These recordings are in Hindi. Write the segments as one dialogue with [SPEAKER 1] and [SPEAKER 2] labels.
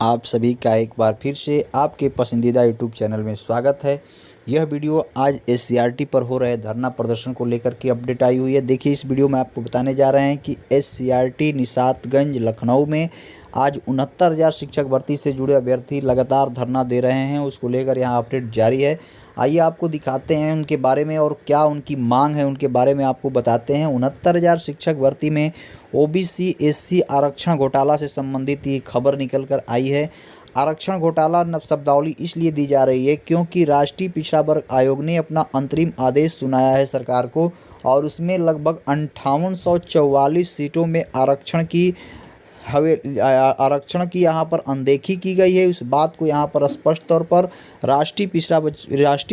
[SPEAKER 1] आप सभी का एक बार फिर से आपके पसंदीदा यूट्यूब चैनल में स्वागत है। यह वीडियो आज एससीईआरटी पर हो रहे धरना प्रदर्शन को लेकर के अपडेट आई हुई है। देखिए, इस वीडियो में आपको बताने जा रहे हैं कि एससीईआरटी निशातगंज लखनऊ में आज 69,000 शिक्षक भर्ती से जुड़े अभ्यर्थी लगातार धरना दे रहे हैं। उसको लेकर यहाँ अपडेट जारी है। आइए आपको दिखाते हैं उनके बारे में और क्या उनकी मांग है, उनके बारे में आपको बताते हैं। 69,000 शिक्षक भर्ती में ओबीसी एससी आरक्षण घोटाला से संबंधित ये खबर निकल कर आई है। आरक्षण घोटाला शब्दावली इसलिए दी जा रही है क्योंकि राष्ट्रीय पिछड़ा वर्ग आयोग ने अपना अंतरिम आदेश सुनाया है सरकार को, और उसमें लगभग 5844 सीटों में आरक्षण की यहाँ पर अनदेखी की गई है। उस बात को यहाँ पर स्पष्ट तौर पर राष्ट्रीय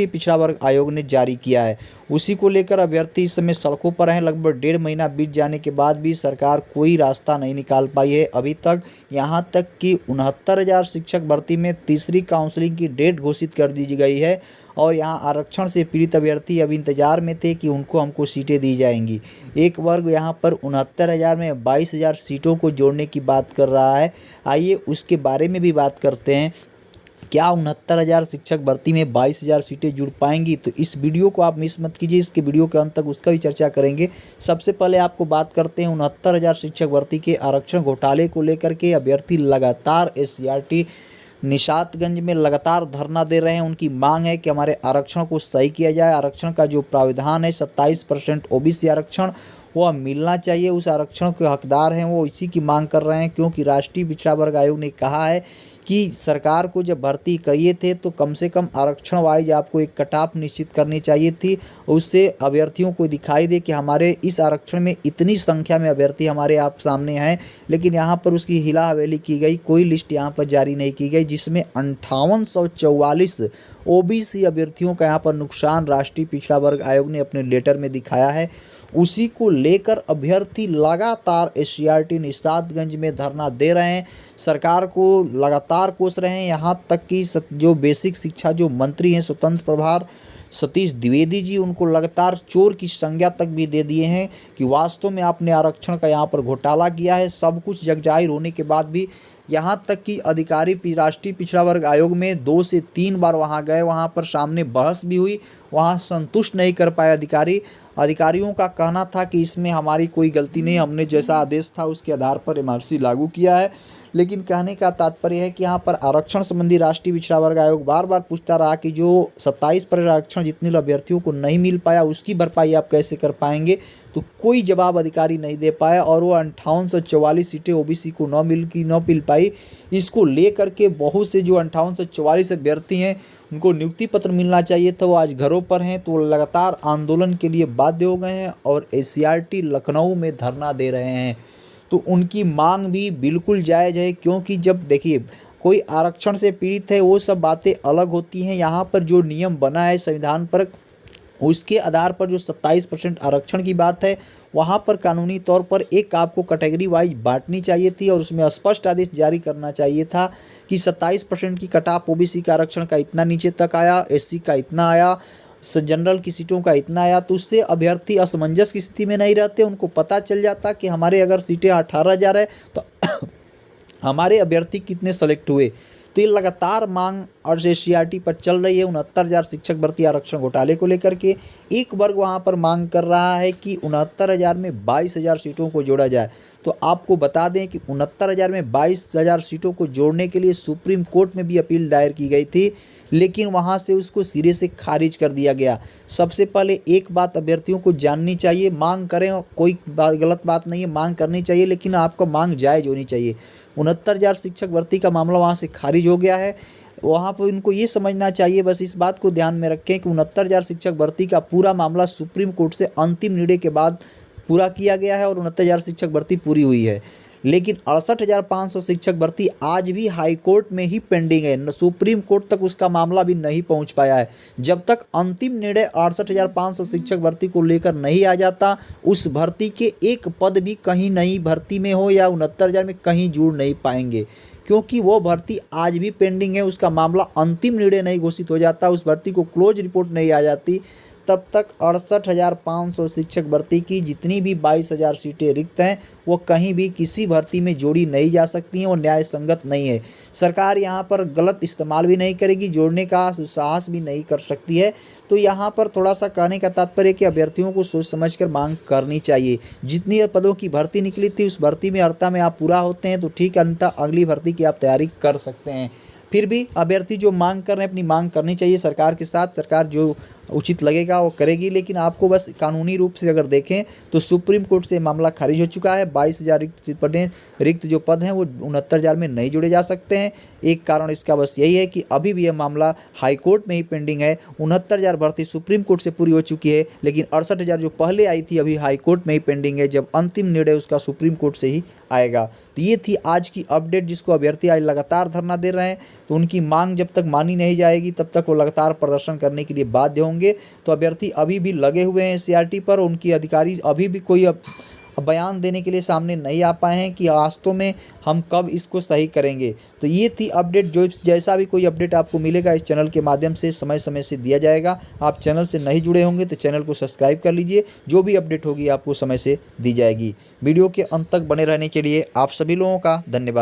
[SPEAKER 1] पिछड़ा वर्ग आयोग ने जारी किया है। उसी को लेकर अभ्यर्थी इस समय सड़कों पर हैं। लगभग 1.5 महीना बीत जाने के बाद भी सरकार कोई रास्ता नहीं निकाल पाई है अभी तक। यहाँ तक कि 69,000 शिक्षक भर्ती में तीसरी काउंसलिंग की डेट घोषित कर दी गई है, और यहाँ आरक्षण से पीड़ित अभ्यर्थी अब इंतजार में थे कि हमको सीटें दी जाएंगी। एक वर्ग यहाँ पर 69,000 में 22,000 सीटों को जोड़ने की बात कर रहा है। आइए उसके बारे में भी बात करते हैं। क्या 69,000 शिक्षक भर्ती में 22,000 सीटें जुड़ पाएंगी? तो इस वीडियो को आप मिस मत कीजिए, इसके वीडियो के अंत तक उसका भी चर्चा करेंगे। सबसे पहले आपको बात करते हैं 69,000 शिक्षक भर्ती के आरक्षण घोटाले को लेकर के। अभ्यर्थी लगातार एससीईआरटी निशातगंज में लगातार धरना दे रहे हैं। उनकी मांग है कि हमारे आरक्षण को सही किया जाए। आरक्षण का जो प्राविधान है 27% ओबीसी आरक्षण, वह मिलना चाहिए। उस आरक्षण के हकदार हैं वो इसी की मांग कर रहे हैं, क्योंकि राष्ट्रीय पिछड़ा वर्ग आयोग ने कहा है कि सरकार को जब भर्ती किए थे तो कम से कम आरक्षण वाइज आपको एक कट ऑफ निश्चित करनी चाहिए थी। उससे अभ्यर्थियों को दिखाई दे कि हमारे इस आरक्षण में इतनी संख्या में अभ्यर्थी हमारे आप सामने हैं, लेकिन यहाँ पर उसकी हिला हवेली की गई, कोई लिस्ट यहाँ पर जारी नहीं की गई, जिसमें 5844 ओबीसी अभ्यर्थियों का यहाँ पर नुकसान राष्ट्रीय पिछड़ा वर्ग आयोग ने अपने लेटर में दिखाया है। उसी को लेकर अभ्यर्थी लगातार एससीईआरटी निशातगंज में धरना दे रहे हैं, सरकार को लगातार कोस रहे हैं। यहाँ तक कि जो बेसिक शिक्षा जो मंत्री हैं स्वतंत्र प्रभार सतीश द्विवेदी जी, उनको लगातार चोर की संज्ञा तक भी दे दिए हैं कि वास्तव में आपने आरक्षण का यहाँ पर घोटाला किया है। सब कुछ जगजाहिर होने के बाद भी यहाँ तक कि अधिकारी राष्ट्रीय पिछड़ा वर्ग आयोग में 2 से 3 बार वहाँ गए, वहाँ पर सामने बहस भी हुई, वहाँ संतुष्ट नहीं कर पाए अधिकारियों का कहना था कि इसमें हमारी कोई गलती नहीं, हमने जैसा आदेश था उसके आधार पर एमआरसी लागू किया है। लेकिन कहने का तात्पर्य है कि यहाँ पर आरक्षण संबंधी राष्ट्रीय पिछड़ा वर्ग आयोग बार बार पूछता रहा कि जो 27% आरक्षण जितने अभ्यर्थियों को नहीं मिल पाया उसकी भरपाई आप कैसे कर पाएंगे। तो कोई जवाब अधिकारी नहीं दे पाया, और वो 5844 सीटें ओबीसी को न मिल पाई। इसको लेकर के बहुत से जो 5844 अभ्यर्थी हैं उनको नियुक्ति पत्र मिलना चाहिए था, वो आज घरों पर हैं। तो लगातार आंदोलन के लिए बाध्य हो गए हैं और एससीईआरटी लखनऊ में धरना दे रहे हैं। तो उनकी मांग भी बिल्कुल जायज़ है, क्योंकि जब देखिए कोई आरक्षण से पीड़ित है वो सब बातें अलग होती हैं। यहाँ पर जो नियम बना है संविधान पर, उसके आधार पर जो 27% आरक्षण की बात है, वहाँ पर कानूनी तौर पर एक आपको कैटेगरी वाइज बांटनी चाहिए थी, और उसमें स्पष्ट आदेश जारी करना चाहिए था कि 27% की कट ऑफ ओबीसी का आरक्षण का इतना नीचे तक आया, एससी का इतना आया, जनरल की सीटों का इतना आया। तो उससे अभ्यर्थी असमंजस की स्थिति में नहीं रहते। उनको पता चल जाता कि हमारे अगर सीटें 18,000 है तो हमारे अभ्यर्थी कितने सेलेक्ट हुए। तो ये लगातार मांग और एससीईआरटी पर चल रही है 69,000 शिक्षक भर्ती आरक्षण घोटाले को लेकर के। एक वर्ग वहाँ पर मांग कर रहा है कि 69,000 में 22,000 सीटों को जोड़ा जाए। तो आपको बता दें कि 69,000 में 22,000 सीटों को जोड़ने के लिए सुप्रीम कोर्ट में भी अपील दायर की गई थी, लेकिन वहाँ से उसको सिरे से खारिज कर दिया गया। सबसे पहले एक बात अभ्यर्थियों को जाननी चाहिए, मांग करें कोई गलत बात नहीं है, मांग करनी चाहिए, लेकिन आपको मांग जायज़ होनी चाहिए। 69,000 शिक्षक भर्ती का मामला वहाँ से खारिज हो गया है। वहाँ पर इनको ये समझना चाहिए, बस इस बात को ध्यान में रखें कि 69,000 शिक्षक भर्ती का पूरा मामला सुप्रीम कोर्ट से अंतिम निर्णय के बाद पूरा किया गया है और 69,000 शिक्षक भर्ती पूरी हुई है। लेकिन 68,500 शिक्षक भर्ती आज भी हाई कोर्ट में ही पेंडिंग है, सुप्रीम कोर्ट तक उसका मामला भी नहीं पहुंच पाया है। जब तक अंतिम निर्णय 68,500 शिक्षक भर्ती को लेकर नहीं आ जाता, उस भर्ती के एक पद भी कहीं नई भर्ती में हो या 69,000 में कहीं जुड़ नहीं पाएंगे, क्योंकि वो भर्ती आज भी पेंडिंग है। उसका मामला अंतिम निर्णय नहीं घोषित हो जाता, उस भर्ती को क्लोज रिपोर्ट नहीं आ जाती, तब तक 68,500 शिक्षक भर्ती की जितनी भी 22,000 सीटें रिक्त हैं वो कहीं भी किसी भर्ती में जोड़ी नहीं जा सकती हैं और न्याय संगत नहीं है। सरकार यहाँ पर गलत इस्तेमाल भी नहीं करेगी, जोड़ने का साहस भी नहीं कर सकती है। तो यहाँ पर थोड़ा सा कहने का तात्पर्य है कि अभ्यर्थियों को सोच समझकर मांग करनी चाहिए। जितनी पदों की भर्ती निकली थी उस भर्ती में अर्हता में आप पूरा होते हैं तो ठीक है, अन्यथा अगली भर्ती की आप तैयारी कर सकते हैं। फिर भी अभ्यर्थी जो मांग कर रहे हैं अपनी मांग करनी चाहिए सरकार के साथ, सरकार जो उचित लगेगा वो करेगी। लेकिन आपको बस कानूनी रूप से अगर देखें तो सुप्रीम कोर्ट से मामला खारिज हो चुका है। 22,000 रिक्त जो पद हैं वो 69,000 में नहीं जोड़े जा सकते हैं। एक कारण इसका बस यही है कि अभी भी यह मामला हाई कोर्ट में ही पेंडिंग है। 69,000 भर्ती सुप्रीम कोर्ट से पूरी हो चुकी है, लेकिन 68,000 जो पहले आई थी अभी हाई कोर्ट में ही पेंडिंग है। जब अंतिम निर्णय उसका सुप्रीम कोर्ट से ही आएगा। तो ये थी आज की अपडेट, जिसको अभ्यर्थी आज लगातार धरना दे रहे हैं। तो उनकी मांग जब तक मानी नहीं जाएगी तब तक वो लगातार प्रदर्शन करने के लिए बाध्य होंगे। तो अभ्यर्थी अभी भी लगे हुए हैं सीआरटी पर। उनकी अधिकारी अभी भी कोई बयान देने के लिए सामने नहीं आ पाए हैं कि वास्तव में हम कब इसको सही करेंगे। तो ये थी अपडेट। जो जैसा भी कोई अपडेट आपको मिलेगा इस चैनल के माध्यम से समय समय से दिया जाएगा। आप चैनल से नहीं जुड़े होंगे तो चैनल को सब्सक्राइब कर लीजिए, जो भी अपडेट होगी आपको समय से दी जाएगी। वीडियो के अंत तक बने रहने के लिए आप सभी लोगों का धन्यवाद।